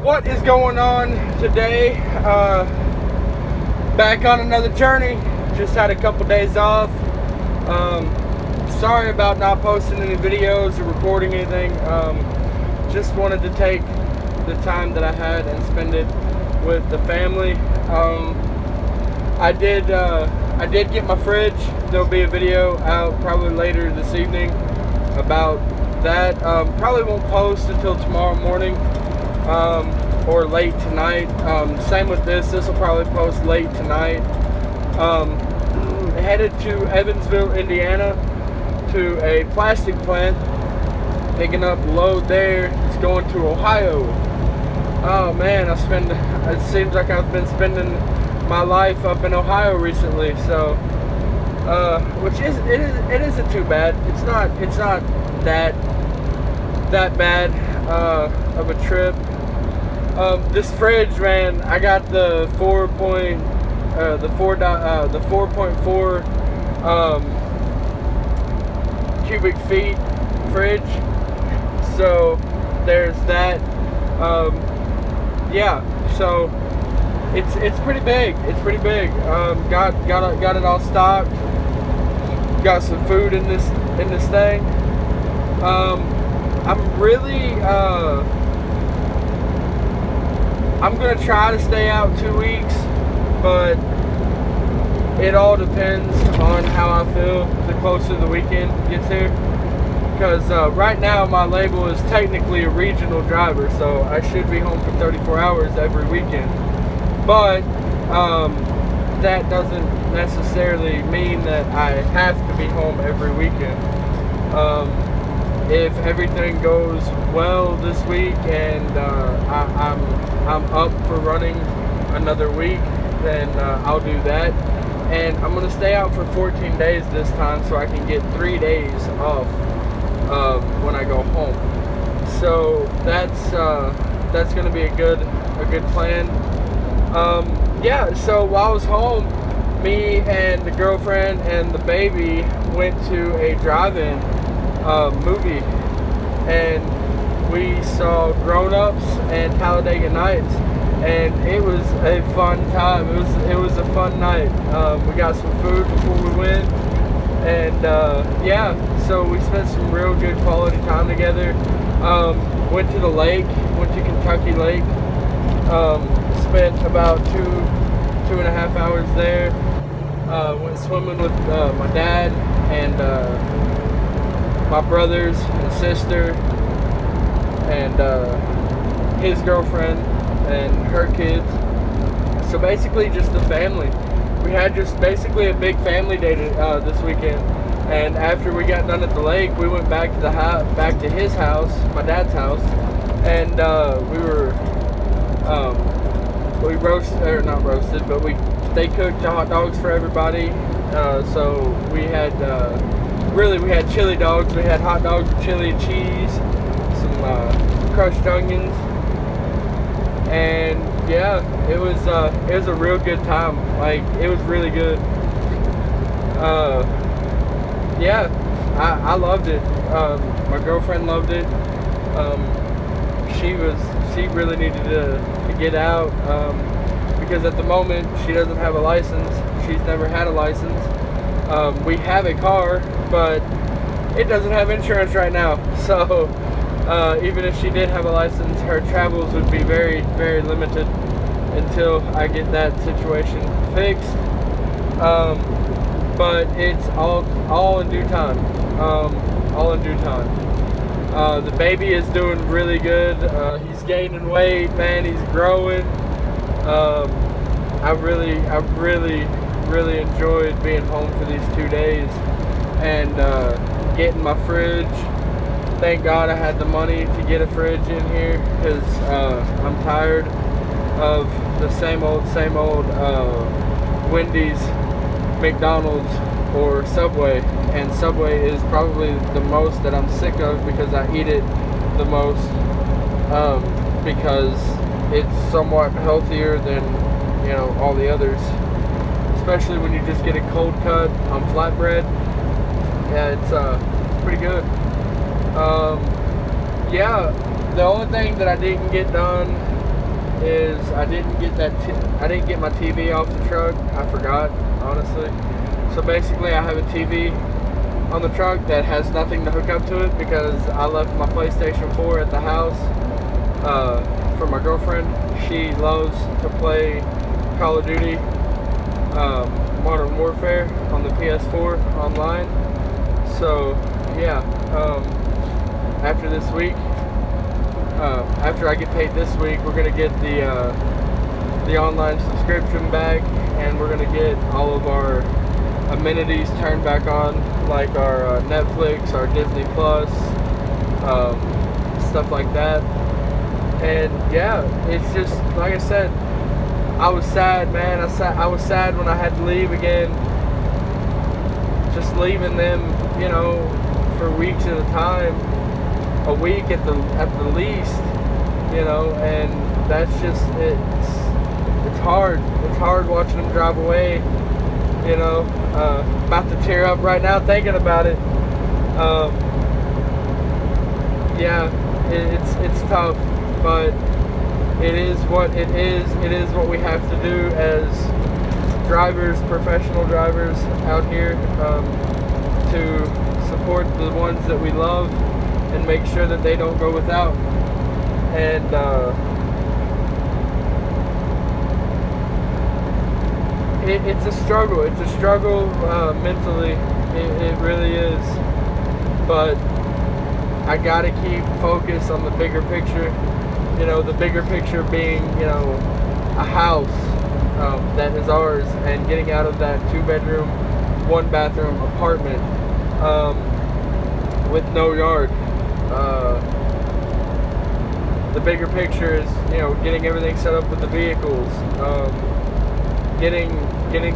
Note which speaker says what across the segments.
Speaker 1: What is going on today? Back on another journey. Just had a couple days off. Sorry about not posting any videos or recording anything. Just wanted to take the time that I had and spend it with the family. I did get my fridge. There'll be a video out probably later this evening about that. Probably won't post until tomorrow morning or late tonight. Same with this. This will probably post late tonight. Headed to Evansville, Indiana, to a plastic plant, picking up load there. It's going to Ohio. Oh man, it seems like I've been spending my life up in Ohio recently. So, it isn't too bad. It's not that bad of a trip. This fridge, man, I got the 4.4 cubic feet fridge. So there's that. Yeah, so it's pretty big. It's pretty big. Got it all stocked. Got some food in this thing. I'm gonna try to stay out 2 weeks, but it all depends on how I feel the closer the weekend gets here. Because right now my label is technically a regional driver, so I should be home for 34 hours every weekend. But that doesn't necessarily mean that I have to be home every weekend. If everything goes well this week and I'm up for running another week, then I'll do that. And I'm gonna stay out for 14 days this time, so I can get 3 days off when I go home. So that's gonna be a good plan. Yeah. So while I was home, me and the girlfriend and the baby went to a drive-in movie, and we saw Grown Ups and Talladega Nights, and it was a fun time. It was a fun night. We got some food before we went, and yeah, so we spent some real good quality time together. Went to the lake, went to Kentucky Lake. Spent about 2.5 hours there. Went swimming with my dad and my brothers and sister and his girlfriend and her kids. So basically just the family. We had just basically a big family day this weekend. And after we got done at the lake, we went back to back to his house, my dad's house, and they cooked hot dogs for everybody. So we had chili dogs. We had hot dogs with chili and cheese, some crushed onions, and yeah, it was a real good time. Like, it was really good. Yeah, I loved it. My girlfriend loved it. She really needed to get out because at the moment she doesn't have a license. She's never had a license. We have a car, but it doesn't have insurance right now. So even if she did have a license, her travels would be very, very limited until I get that situation fixed. But it's all in due time. All in due time. The baby is doing really good. He's gaining weight, man. He's growing. I really enjoyed being home for these 2 days and getting my fridge. Thank God I had the money to get a fridge in here, because I'm tired of the same old Wendy's, McDonald's, or Subway. And Subway is probably the most that I'm sick of, because I eat it the most, because it's somewhat healthier than, all the others, especially when you just get a cold cut on flatbread. Yeah, it's pretty good. Yeah, the only thing that I didn't get done is I didn't get my TV off the truck. I forgot, honestly. So basically, I have a TV on the truck that has nothing to hook up to it because I left my PlayStation 4 at the house for my girlfriend. She loves to play Call of Duty Modern Warfare on the PS4 online. So yeah, after this week, after I get paid this week, we're gonna get the online subscription back, and we're gonna get all of our amenities turned back on, like our Netflix, our Disney Plus, stuff like that. And yeah, it's just like I said, I was sad, man. I was sad when I had to leave again. Just leaving them, you know, for weeks at a time, a week at the least, you know. And that's just it's hard. It's hard watching them drive away, you know. About to tear up right now thinking about it. Yeah, it's tough, but it is what it is. It is what we have to do as drivers, professional drivers out here, to support the ones that we love and make sure that they don't go without. And it's a struggle. It's a struggle mentally. It really is. But I gotta keep focused on the bigger picture. You know, the bigger picture being, you know, a house that is ours, and getting out of that 2-bedroom, 1-bathroom apartment with no yard. The bigger picture is, you know, getting everything set up with the vehicles, getting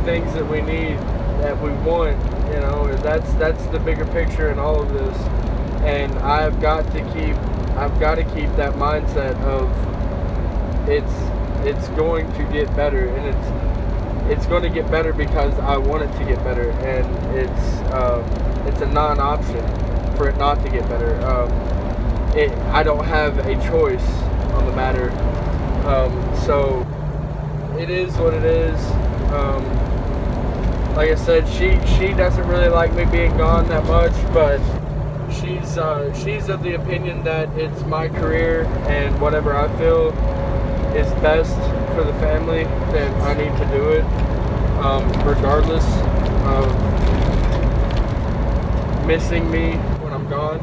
Speaker 1: things that we need, that we want. You know, that's the bigger picture in all of this. And I've got to keep that mindset of it's going to get better, and it's going to get better because I want it to get better, and it's a non-option for it not to get better. I don't have a choice on the matter. So it is what it is. Like I said, she doesn't really like me being gone that much, but she's of the opinion that it's my career, and whatever I feel is best for the family, then I need to do it, regardless of missing me when I'm gone.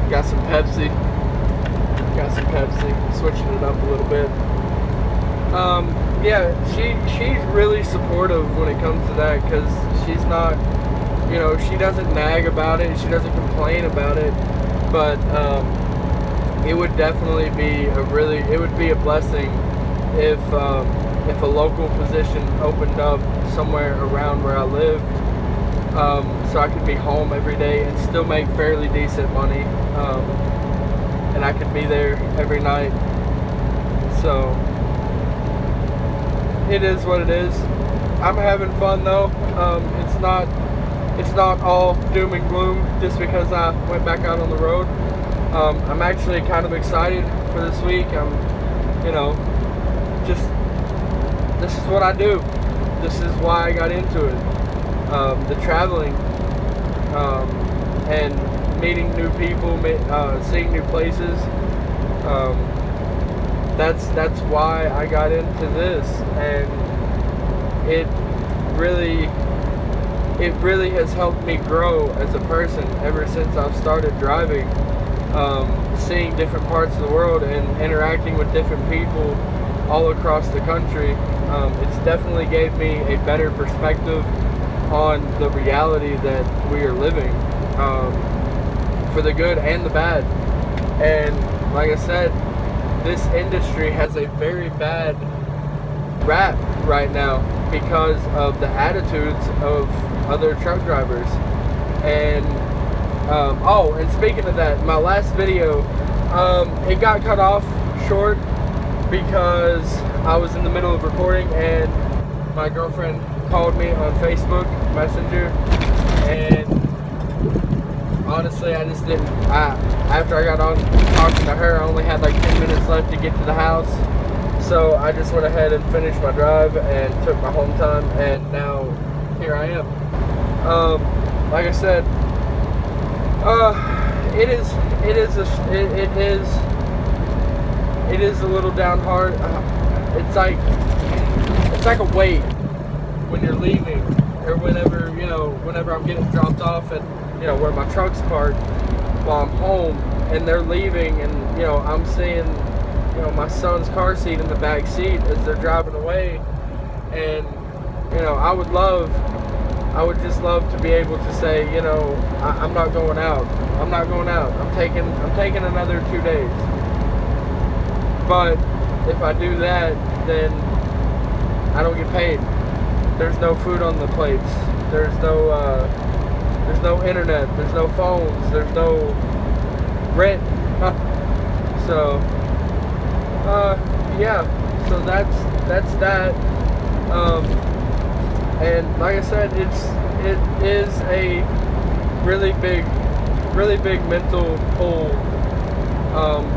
Speaker 1: Got some Pepsi, switching it up a little bit. Yeah, she's really supportive when it comes to that, because she's not, you know, she doesn't nag about it, she doesn't complain about it, but it would definitely be it would be a blessing if a local position opened up somewhere around where I live, so I could be home every day and still make fairly decent money, and I could be there every night. So it is what it is. I'm having fun though. It's not all doom and gloom just because I went back out on the road. I'm actually kind of excited for this week. You know, just this is what I do. This is why I got into it. The traveling, and meeting new people, seeing new places. That's why I got into this, and it really has helped me grow as a person ever since I've started driving, seeing different parts of the world and interacting with different people all across the country. It's definitely gave me a better perspective on the reality that we are living, for the good and the bad. And like I said, this industry has a very bad rap right now because of the attitudes of other truck drivers. And and speaking of that, my last video, it got cut off short because I was in the middle of recording, and my girlfriend called me on Facebook Messenger, and honestly, I just didn't. After I got on talking to her, I only had like 10 minutes left to get to the house. So I just went ahead and finished my drive and took my home time, and now here I am. Like I said, it is a little down hard. It's like a weight when you're leaving, or whenever I'm getting dropped off at where my truck's parked while I'm home, and they're leaving, and I'm seeing my son's car seat in the back seat as they're driving away, and I would just love to be able to say, I'm not going out. I'm not going out. I'm taking another 2 days. But if I do that, then I don't get paid. There's no food on the plates. There's no internet. There's no phones. There's no rent. So yeah. So that's that. And like I said, it is a really big mental pull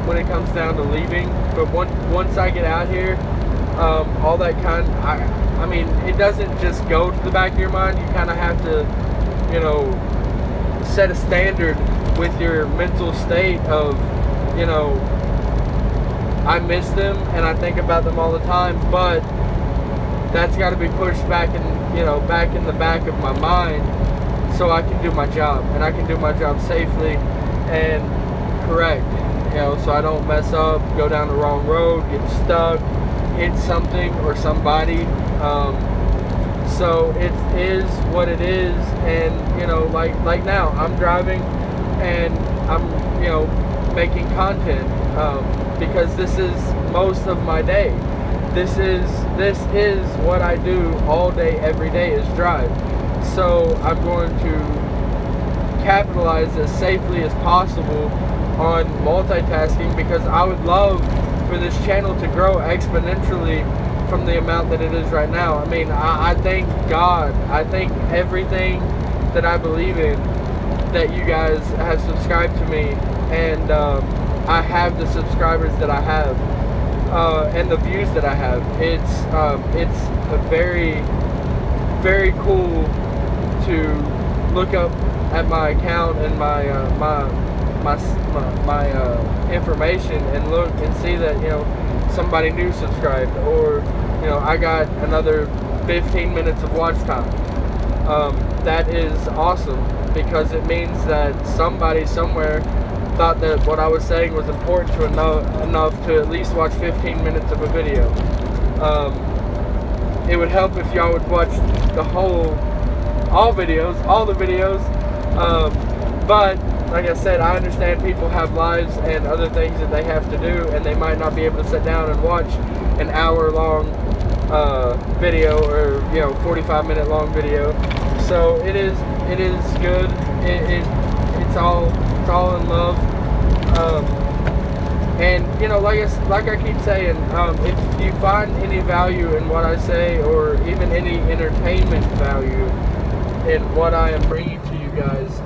Speaker 1: when it comes down to leaving. But once I get out here, all that I mean, it doesn't just go to the back of your mind. You kind of have to, set a standard with your mental state of, I miss them and I think about them all the time, but that's got to be pushed back in the back of my mind, so I can do my job, and I can do my job safely and correct, so I don't mess up, go down the wrong road, get stuck, hit something or somebody. So it is what it is, and like now I'm driving and I'm making content because this is most of my day. This is what I do all day, every day, is drive. So I'm going to capitalize as safely as possible on multitasking, because I would love for this channel to grow exponentially from the amount that it is right now. I mean, I thank God. I thank everything that I believe in that you guys have subscribed to me, and I have the subscribers that I have. And the views that I have. It's a very, very cool to look up at my account and my information and look and see that somebody new subscribed, or I got another 15 minutes of watch time. That is awesome, because it means that somebody somewhere thought that what I was saying was important to enough to at least watch 15 minutes of a video. It would help if y'all would watch all the videos. But like I said, I understand people have lives and other things that they have to do, and they might not be able to sit down and watch an hour-long video, or 45-minute long video. So it is good. It's all in love. And like I keep saying, if you find any value in what I say, or even any entertainment value in what I am bringing to you guys,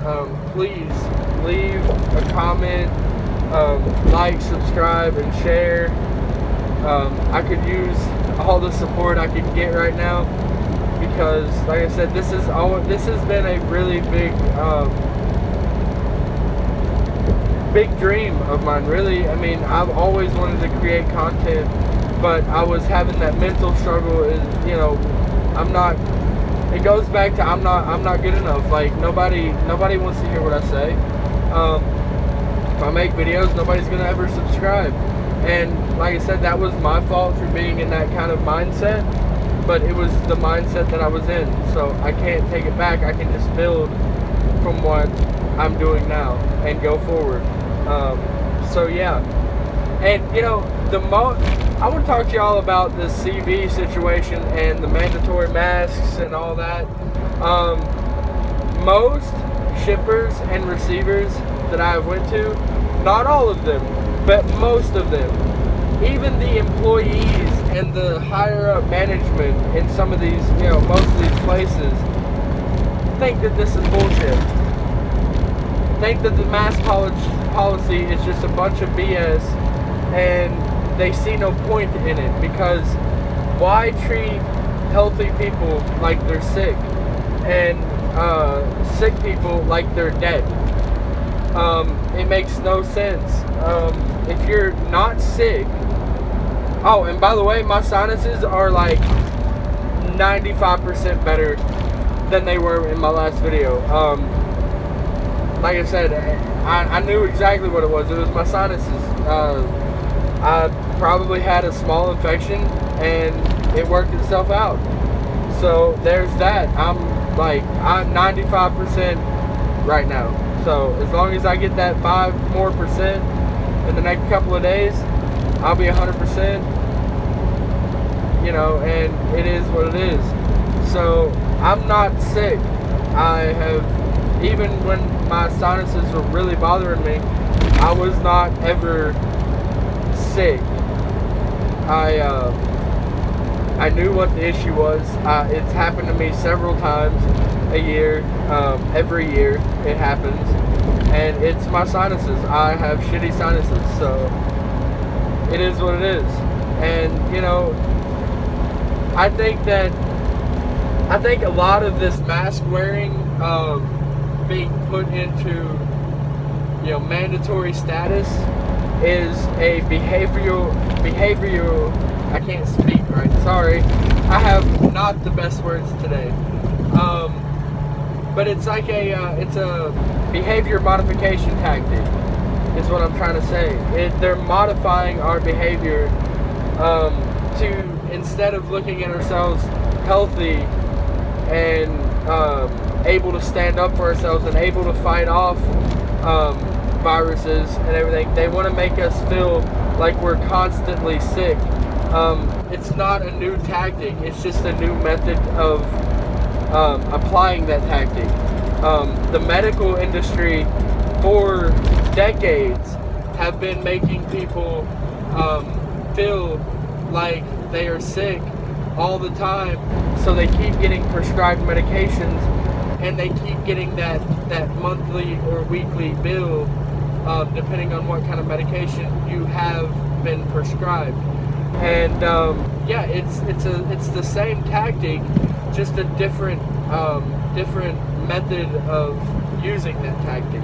Speaker 1: please leave a comment, like, subscribe, and share. I could use all the support I can get right now, because like I said, this has been a really big dream of mine, really. I mean, I've always wanted to create content, but I was having that mental struggle. It goes back to I'm not good enough. Like, nobody wants to hear what I say. If I make videos, nobody's gonna ever subscribe. And like I said, that was my fault for being in that kind of mindset, but it was the mindset that I was in, so I can't take it back. I can just build from what I'm doing now and go forward. So yeah, and I want to talk to y'all about the CV situation and the mandatory masks and all that. Most shippers and receivers that I went to, not all of them, but most of them, even the employees and the higher up management in some of these, most of these places, think that this is bullshit. think that the mask policy is just a bunch of BS, and they see no point in it, because why treat healthy people like they're sick, and sick people like they're dead? It makes no sense. If you're not sick... Oh, and by the way, my sinuses are like 95% better than they were in my last video. Like I said, I knew exactly what it was. It was my sinuses. I probably had a small infection, and it worked itself out. So there's that. I'm 95% right now. So as long as I get that 5% more in the next couple of days, I'll be 100%. You know, and it is what it is. So I'm not sick. I have, even when my sinuses were really bothering me, I was not ever sick. I knew what the issue was. It's happened to me several times a year. Every year it happens, and it's my sinuses. I have shitty sinuses, so it is what it is. And you know, I think a lot of this mask wearing being put into, you know, mandatory status is a behavioral, I can't speak right, sorry, I have not the best words today, but it's like it's a behavior modification tactic, is what I'm trying to say. They're modifying our behavior to, instead of looking at ourselves healthy and able to stand up for ourselves and able to fight off viruses and everything, they want to make us feel like we're constantly sick. It's not a new tactic, it's just a new method of applying that tactic. The medical industry for decades have been making people feel like they are sick all the time, so they keep getting prescribed medications, and they keep getting that monthly or weekly bill, depending on what kind of medication you have been prescribed. And yeah, it's the same tactic, just a different method of using that tactic.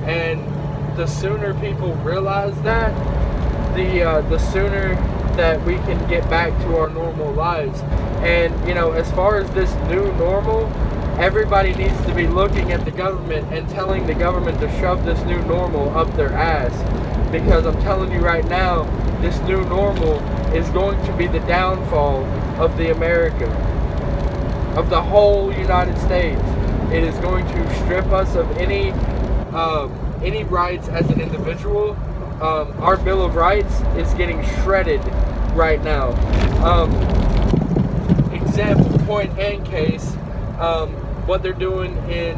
Speaker 1: And the sooner people realize that, the sooner that we can get back to our normal lives. And you know, as far as this new normal, everybody needs to be looking at the government and telling the government to shove this new normal up their ass, because I'm telling you right now, this new normal is going to be the downfall of the America, of the whole United States. It is going to strip us of any rights as an individual. Our Bill of Rights is getting shredded right now. Example, point and case, what they're doing in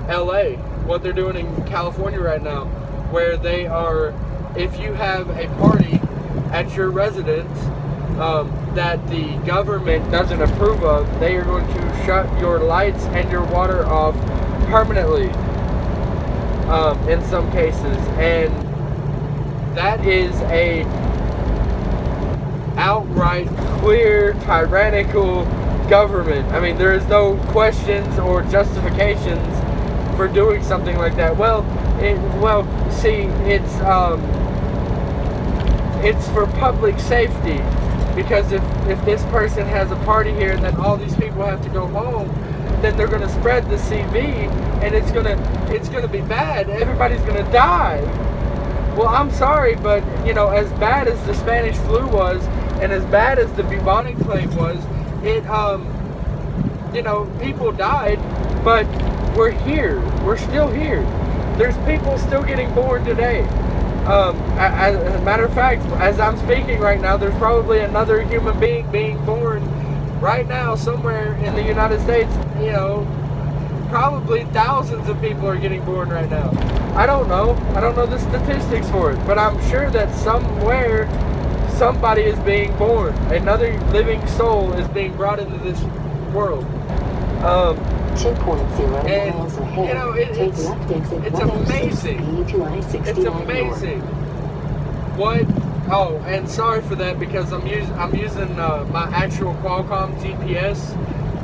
Speaker 1: LA, what they're doing in California right now, where they are, if you have a party at your residence that the government doesn't approve of, they are going to shut your lights and your water off permanently, in some cases. And that is a outright, clear, tyrannical government. I mean, there is no questions or justifications for doing something like that. It's for public safety, because if this person has a party here and then all these people have to go home, then they're going to spread the CV, and it's gonna be bad. Everybody's going to die. Well, I'm sorry, but you know, as bad as the Spanish flu was, and as bad as the bubonic plague was, it you know, people died, but we're here. We're still here. There's people still getting born today. As a matter of fact, as I'm speaking right now, there's probably another human being being born right now somewhere in the United States. You know, probably thousands of people are getting born right now. I don't know the statistics for it, but I'm sure that somewhere somebody is being born. Another living soul is being brought into this world.
Speaker 2: 2.0
Speaker 1: And,
Speaker 2: miles ahead.
Speaker 1: you know,
Speaker 2: Take left exit
Speaker 1: it's
Speaker 2: 106
Speaker 1: amazing.
Speaker 2: to I-69
Speaker 1: It's amazing. What? Oh, and sorry for that because I'm using my actual Qualcomm GPS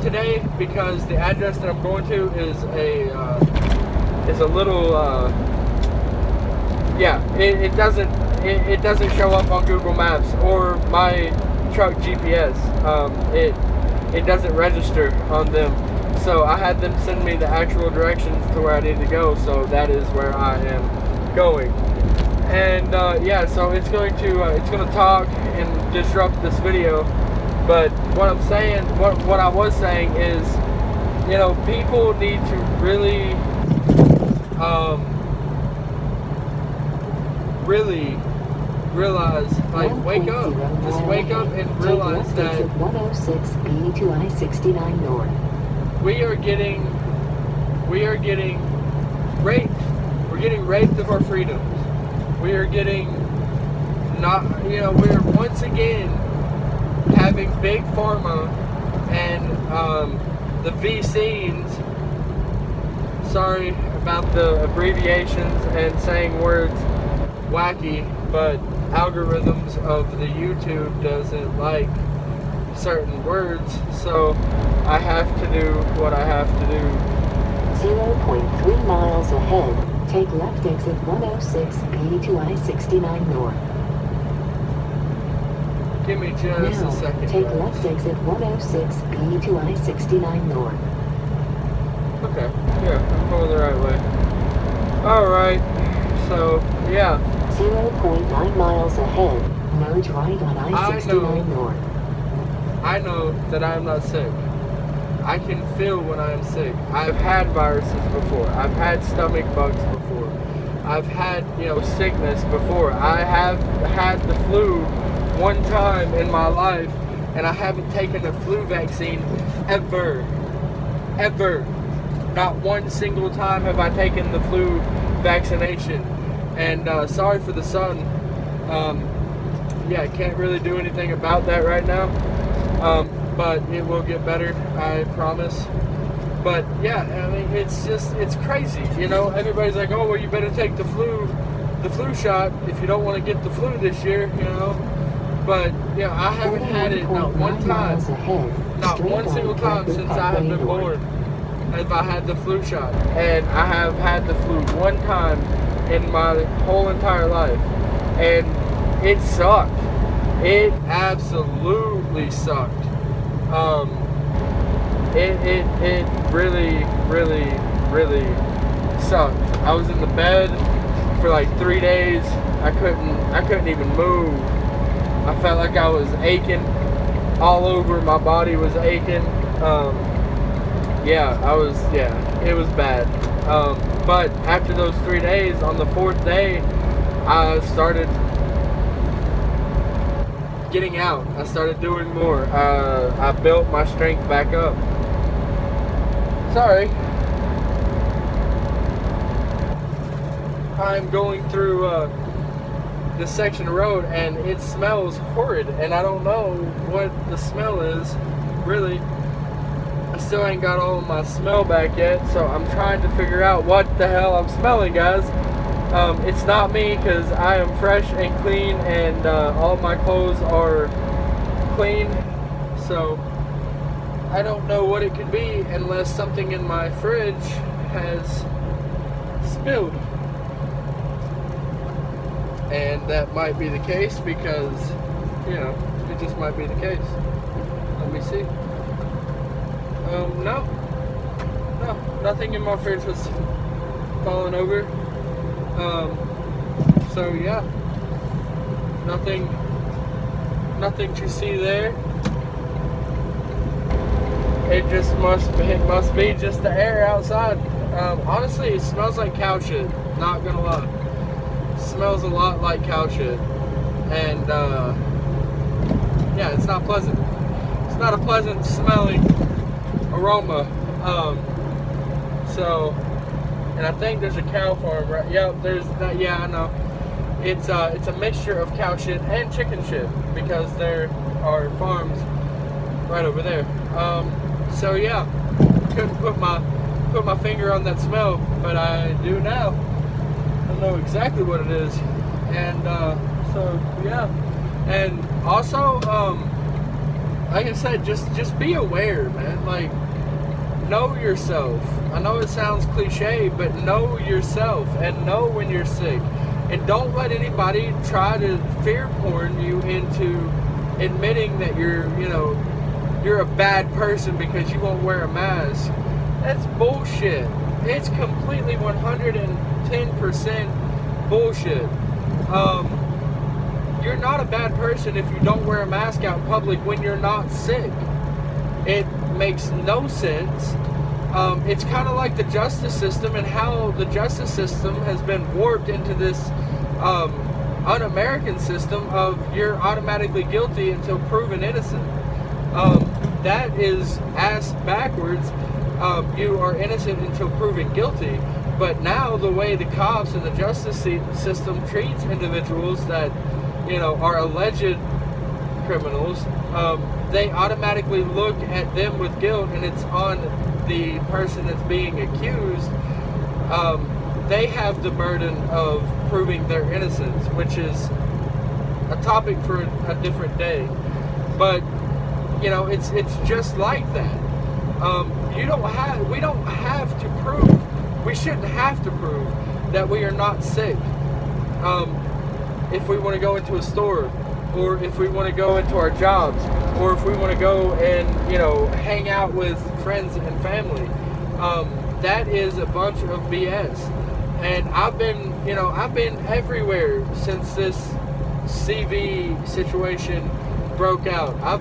Speaker 1: today because the address that I'm going to is a little yeah. It doesn't show up on Google Maps or my truck GPS. It doesn't register on them. So I had them send me the actual directions to where I need to go. So that is where I am going. And yeah, so it's going to talk and disrupt this video. But what I'm saying, what I was saying is, you know, people need to really, really realize, like, wake up, just wake up and realize that
Speaker 2: 106 to I-69 north.
Speaker 1: we are getting raped. We're getting raped of our freedoms. We are getting we're once again having big pharma and the VCs, sorry about the abbreviations and saying words wacky, but algorithms of the YouTube doesn't like certain words, so I have to do what I have to do.
Speaker 2: 0.3 miles ahead. Take left exit 106 to I-69 north.
Speaker 1: Give me just a second.
Speaker 2: Take left exit 106 to I-69 north.
Speaker 1: Okay, yeah, I'm going the right way. Alright, so, yeah.
Speaker 2: 0.9 miles ahead. Merge right on I-69 north.
Speaker 1: I know that I am not sick. I can feel when I am sick. I've had viruses before. I've had stomach bugs before. I've had, sickness before. I have had the flu one time in my life, and I haven't taken a flu vaccine ever. Ever. Not one single time have I taken the flu vaccination. And sorry for the sun. Yeah, I can't really do anything about that right now. But it will get better, I promise. But yeah, I mean, it's crazy, Everybody's like, oh, well, you better take the flu shot if you don't want to get the flu this year, But I haven't had it not one time, not one single time since I have been born have I had the flu shot, and I have had the flu one time in my whole entire life, and it sucked. It absolutely sucked. It really, really, really sucked. I was in the bed for like 3 days. I couldn't even move. I felt like I was aching all over. My body was aching. It was bad. But after those 3 days, on the 4th day, I started getting out. I started doing more. I built my strength back up. Sorry. I'm going through this section of road, and it smells horrid, and I don't know what the smell is, really. I still ain't got all of my smell back yet, so I'm trying to figure out what the hell I'm smelling, guys. It's not me, because I am fresh and clean, and all my clothes are clean, so I don't know what it could be unless something in my fridge has spilled. And that might be the case because, it just might be the case. Let me see. No, nothing in my fridge was falling over. So yeah, nothing to see there. It must be just the air outside. Honestly, it smells like cow shit. Not gonna lie, it smells a lot like cow shit, and yeah, it's not pleasant. It's not a pleasant smelling aroma. So, and I think there's a cow farm, right? Yep, there's that. Yeah, I know. It's a mixture of cow shit and chicken shit because there are farms right over there. So yeah, couldn't put my finger on that smell, but I do now. I know exactly what it is. And so yeah. And also, like I said, just be aware, man. Like, know yourself. I know it sounds cliche, but know yourself and know when you're sick. And don't let anybody try to fear porn you into admitting that you're a bad person because you won't wear a mask. That's bullshit. It's completely 110% bullshit. You're not a bad person if you don't wear a mask out in public when you're not sick. It makes no sense. It's kind of like the justice system and how the justice system has been warped into this un-American system of you're automatically guilty until proven innocent. That is ass backwards. You are innocent until proven guilty. But now the way the cops and the justice system treats individuals that are alleged criminals, they automatically look at them with guilt, and it's on the person that's being accused. They have the burden of proving their innocence, which is a topic for a different day. But it's just like that. We don't have to prove. We shouldn't have to prove that we are not sick. If we want to go into a store, or if we want to go into our jobs, or if we want to go and hang out with friends and family, that is a bunch of BS. And I've been everywhere since this CV situation broke out. I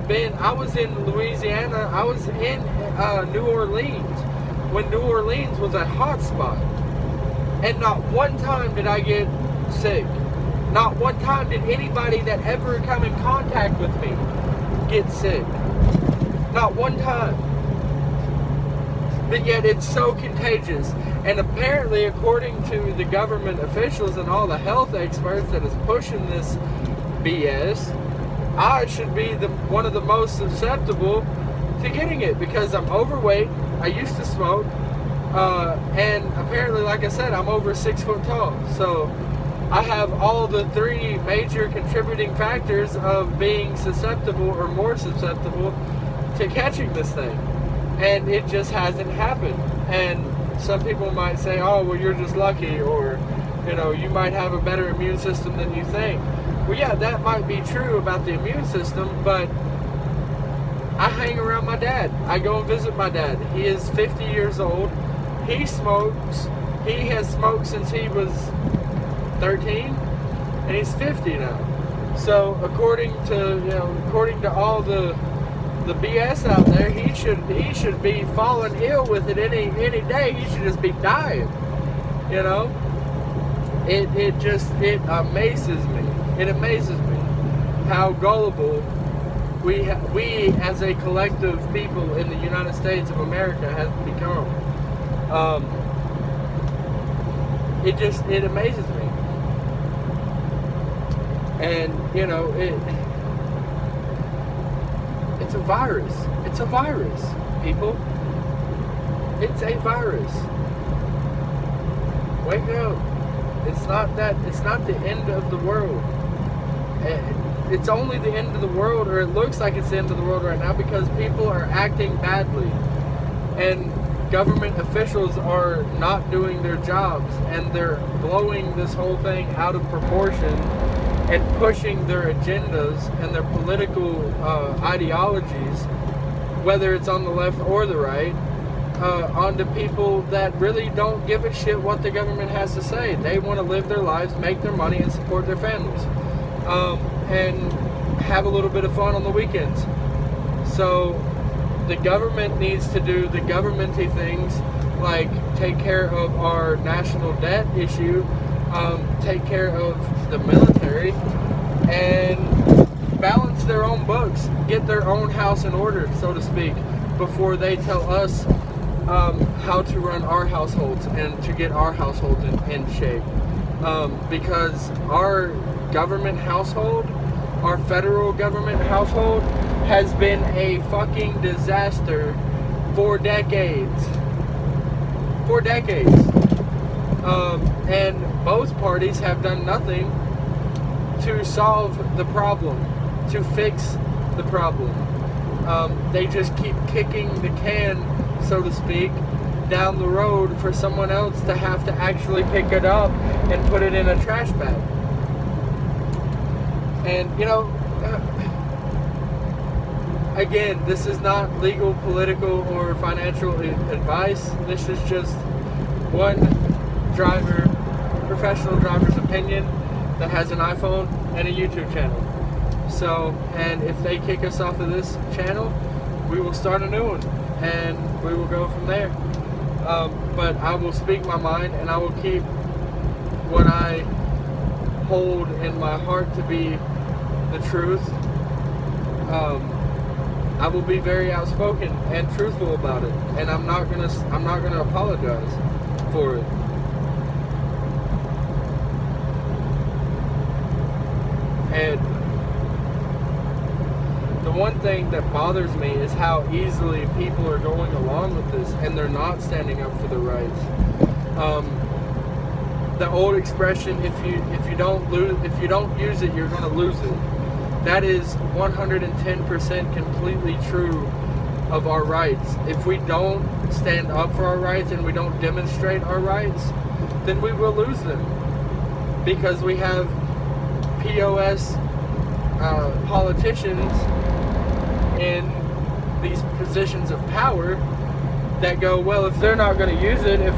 Speaker 1: was in Louisiana. I was in New Orleans when New Orleans was a hot spot, and not one time did I get sick. Not one time did anybody that ever come in contact with me get sick. Not one time. But yet it's so contagious. And apparently, according to the government officials and all the health experts that is pushing this BS, I should be one of the most susceptible to getting it because I'm overweight. I used to smoke. And apparently, like I said, I'm over 6 foot tall. So I have all the 3 major contributing factors of being susceptible or more susceptible to catching this thing. And it just hasn't happened. And some people might say, oh, well, you're just lucky, or, you might have a better immune system than you think. Well, yeah, that might be true about the immune system, but I hang around my dad. I go and visit my dad. He is 50 years old. He smokes. He has smoked since he was 13, and he's 50 now. So according to all the BS out there, he should be falling ill with it any day. He should just be dying. It amazes me. It amazes me how gullible we as a collective people in the United States of America have become. It amazes me. And it's a virus. It's a virus, people. It's a virus. Wake up. It's not the end of the world. It's only the end of the world, or it looks like it's the end of the world right now, because people are acting badly. And government officials are not doing their jobs, and they're blowing this whole thing out of proportion and pushing their agendas and their political ideologies, whether it's on the left or the right, onto people that really don't give a shit what the government has to say. They want to live their lives, make their money, and support their families, and have a little bit of fun on the weekends. So the government needs to do the governmenty things, like take care of our national debt issue, take care of the military, and balance their own books, get their own house in order, so to speak, before they tell us how to run our households and to get our households in shape. Because our government household, our federal government household, has been a fucking disaster for decades. For decades. And both parties have done nothing to solve the problem, to fix the problem. They just keep kicking the can, so to speak, down the road for someone else to have to actually pick it up and put it in a trash bag. And, again, this is not legal, political, or financial advice. This is just one driver, professional driver's opinion that has an iPhone and a YouTube channel. So, and if they kick us off of this channel, we will start a new one, and we will go from there. But I will speak my mind, and I will keep what I hold in my heart to be the truth. I will be very outspoken and truthful about it, and I'm not gonna apologize for it. And the one thing that bothers me is how easily people are going along with this, and they're not standing up for their rights. The old expression, if you don't use it, you're going to lose it. That is 110% completely true of our rights. If we don't stand up for our rights and we don't demonstrate our rights, then we will lose them, because we have POS politicians in these positions of power that go, well, if they're not going to use it, if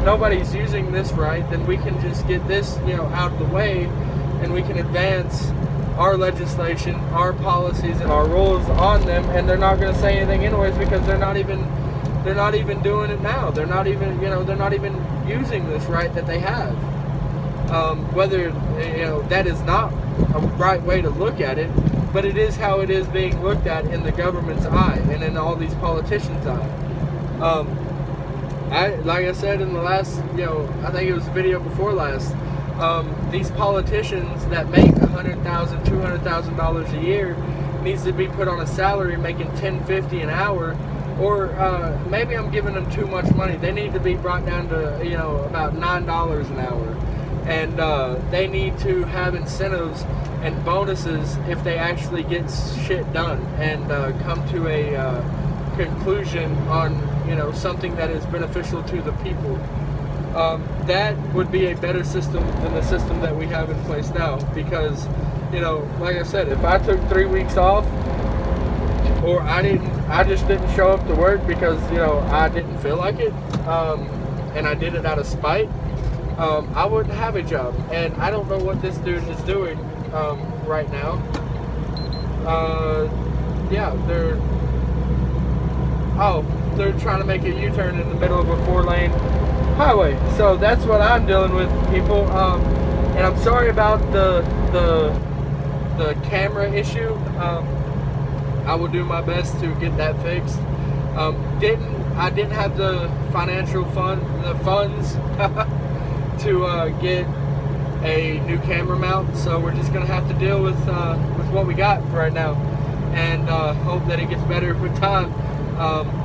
Speaker 1: nobody's using this right, then we can just get this out of the way, and we can advance our legislation, our policies, and our rules on them, and they're not going to say anything anyways, because they're not even doing it now. They're not even using this right that they have. Whether that is not a right way to look at it, but it is how it is being looked at in the government's eye and in all these politicians' eye. Like I said in the last, I think it was the video before last, these politicians that make $100,000, $200,000 a year needs to be put on a salary making $10.50 an hour, or maybe I'm giving them too much money. They need to be brought down to about $9 an hour, and they need to have incentives and bonuses if they actually get shit done and come to a conclusion on something that is beneficial to the people. That would be a better system than the system that we have in place now, because like I said, if I took 3 weeks off, or I just didn't show up to work because I didn't feel like it, and I did it out of spite, I wouldn't have a job. And I don't know what this dude is doing right now. They're trying to make a U-turn in the middle of a 4-lane highway. So that's what I'm dealing with, people. And I'm sorry about the camera issue. I will do my best to get that fixed. I didn't have the financial funds to get a new camera mount, so we're just gonna have to deal with what we got right now, and hope that it gets better with time.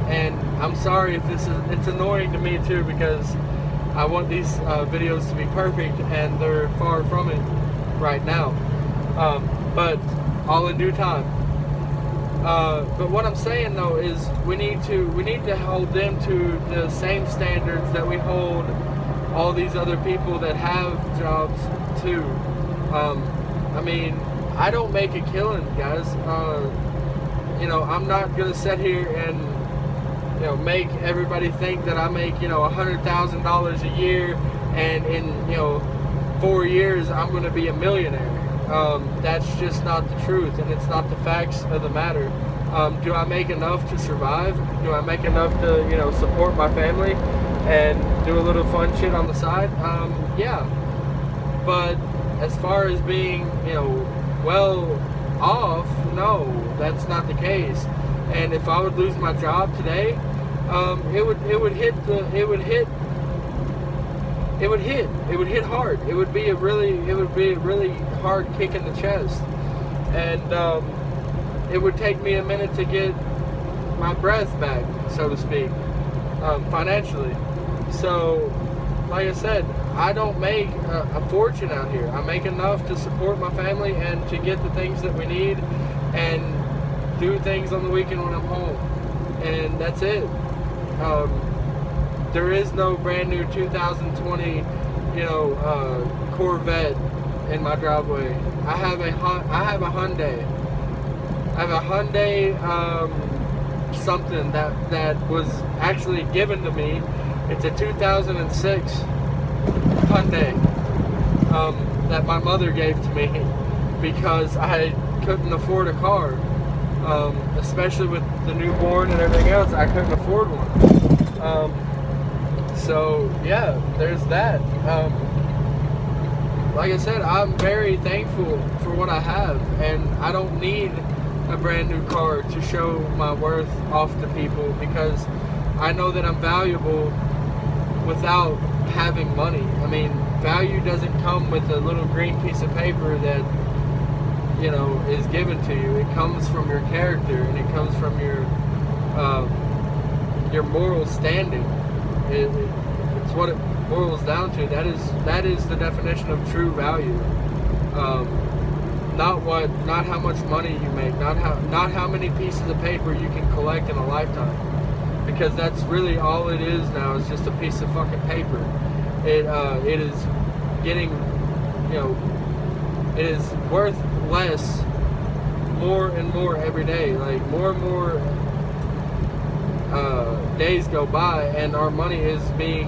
Speaker 1: And I'm sorry if it's annoying to me too, because I want these videos to be perfect, and they're far from it right now. But all in due time. But what I'm saying though is we need to hold them to the same standards that we hold all these other people that have jobs too. I mean, I don't make a killing, guys. I'm not gonna sit here and make everybody think that I make $100,000 a year, and in 4 years I'm gonna be a millionaire. That's just not the truth, and it's not the facts of the matter. Do I make enough to survive? Do I make enough to support my family and do a little fun shit on the side? Yeah. But as far as being well off, no, that's not the case. And if I would lose my job today, it would hit hard. It would be a really hard kick in the chest, and it would take me a minute to get my breath back, so to speak, financially. So, like I said, I don't make a fortune out here. I make enough to support my family and to get the things that we need and do things on the weekend when I'm home. And that's it. There is no brand new 2020, Corvette in my driveway. I have a Hyundai. I have a Hyundai something that was actually given to me. It's a 2006 Hyundai that my mother gave to me because I couldn't afford a car. Especially with the newborn and everything else, I couldn't afford one. So yeah, there's that. Like I said, I'm very thankful for what I have, and I don't need a brand new car to show my worth off to people, because I know that I'm valuable without having money. I mean, value doesn't come with a little green piece of paper that is given to you. It comes from your character, and it comes from your moral standing. It's what it boils down to. That is the definition of true value. Not how much money you make, not how many pieces of paper you can collect in a lifetime, because that's really all it is now. Is just a piece of fucking paper. It is getting, it is worth less more and more every day. Like more and more days go by, and our money is being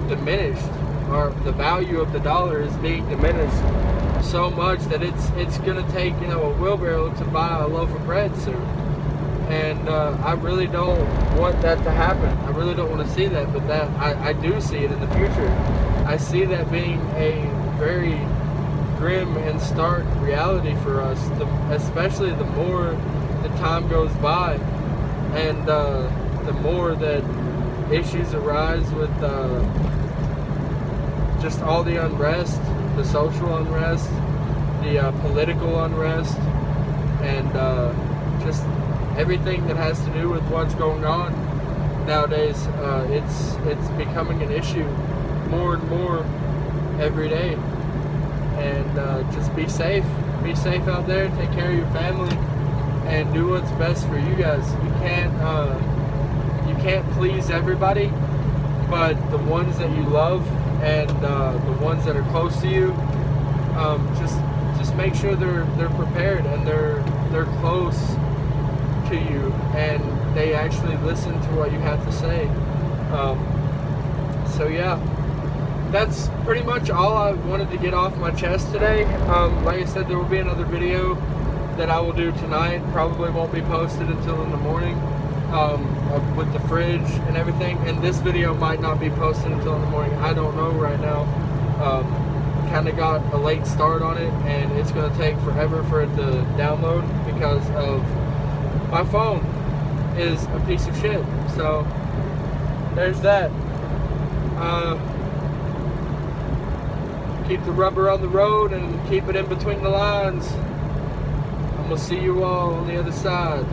Speaker 1: diminished. The value of the dollar is being diminished so much that it's gonna take a wheelbarrow to buy a loaf of bread soon. And I really don't want that to happen. I really don't want to see that, but I do see it in the future. I see that being a very grim and stark reality for us, especially the more the time goes by, and the more that issues arise with just all the unrest, the social unrest, the political unrest, and just everything that has to do with what's going on nowadays. It's becoming an issue more and more every day. And just be safe out there, take care of your family, and do what's best for you guys. You can't please everybody, but the ones that you love and the ones that are close to you, just make sure they're prepared and they're close to you, and they actually listen to what you have to say. So yeah, that's pretty much all I wanted to get off my chest today. Like I said, there will be another video that I will do tonight. Probably won't be posted until in the morning, with the fridge and everything. And this video might not be posted until in the morning. I don't know right now. Kind of got a late start on it, and it's going to take forever for it to download because of my phone is a piece of shit. So there's that. Keep the rubber on the road and keep it in between the lines. I'm gonna see you all on the other side.